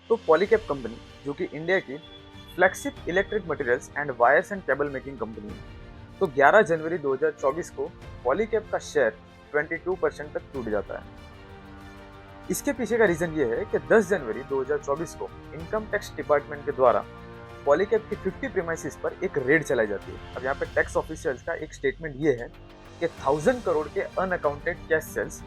तो पॉलीकैब कंपनी, जो कि इंडिया की flagship electric materials and wires and cable making company है, तो 11 जनवरी 2024 को पॉलीकैब का शेयर 22% तक टूट जाता है। इसके पीछे का रीजन ये है कि 10 जनवरी 2024 को इनकम टैक्स डिपार्टमेंट के द्वारा पॉलीकैब की 50 प्रीमाइसेस पर एक रेड चलाई जाती है। अब यहाँ पे टैक्स ऑफिशियल्स का एक स्टेटमेंट ये है कि 1000 करोड़ के अनअकाउंटेड कैश सेल्स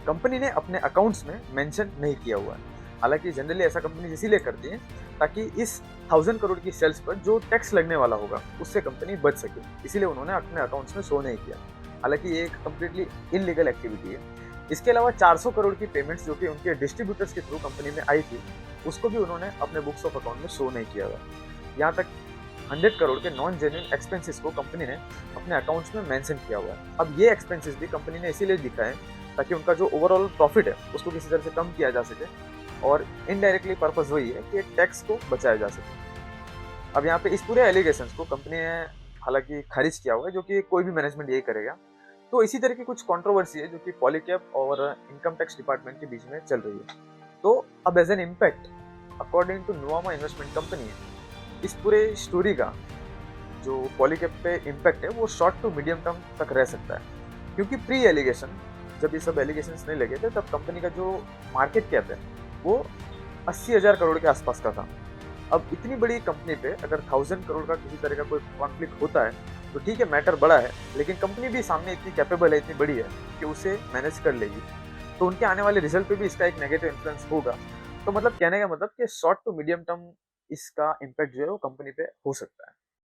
कंपनी ने अपने अकाउंट्स में मेंशन नहीं किया हुआ है। हालांकि जनरली ऐसा कंपनी इसीलिए करती है ताकि इस 1000 करोड़ की सेल्स पर जो टैक्स लगने वाला होगा उससे कंपनी बच सके, इसीलिए उन्होंने अपने अकाउंट्स में शो नहीं किया। हालांकि ये एक कम्प्लीटली इनलीगल एक्टिविटी है। इसके अलावा 400 करोड़ की पेमेंट्स जो कि उनके डिस्ट्रीब्यूटर्स के थ्रू कंपनी में आई थी, उसको भी उन्होंने अपने बुक्स ऑफ अकाउंट में शो नहीं किया हुआ। यहाँ तक 100 करोड़ के नॉन जेन्युइन एक्सपेंसेस को कंपनी ने अपने अकाउंट्स में मेंशन किया हुआ है। अब ये एक्सपेंसेस भी कंपनी ने इसीलिए लिखा है ताकि उनका जो ओवरऑल प्रॉफिट है उसको किसी तरह से कम किया जा सके, और इनडायरेक्टली पर्पस वही है कि टैक्स को बचाया जा सके। अब यहाँ पे इस पूरे एलिगेशंस को कंपनी ने हालांकि खारिज किया हुआ है, जो कि कोई भी मैनेजमेंट यही करेगा। तो इसी तरह की कुछ कंट्रोवर्सी है जो कि पॉलीकैब और इनकम टैक्स डिपार्टमेंट के बीच में चल रही है। तो अब as an impact, according to Nuvama investment company, इस पूरे स्टोरी का जो पॉलीकैब पे इम्पैक्ट है वो शॉर्ट टू मीडियम टर्म तक रह सकता है, क्योंकि प्री एलिगेशन, जब ये सब एलिगेशन नहीं लगे थे तब कंपनी का जो मार्केट कैप है वो 80,000 करोड़ के आसपास का था। अब इतनी बड़ी कंपनी पे अगर 1000 करोड़ का किसी तरह का कोई कॉन्फ्लिक्ट होता है तो ठीक है, मैटर बड़ा है, लेकिन कंपनी भी सामने इतनी कैपेबल है, इतनी बड़ी है कि उसे मैनेज कर लेगी। तो उनके आने वाले रिजल्ट पे भी इसका एक नेगेटिव इन्फ्लुएंस होगा। तो मतलब कहने का मतलब कि शॉर्ट टू मीडियम टर्म इसका इम्पैक्ट जो है वो कंपनी पे हो सकता है।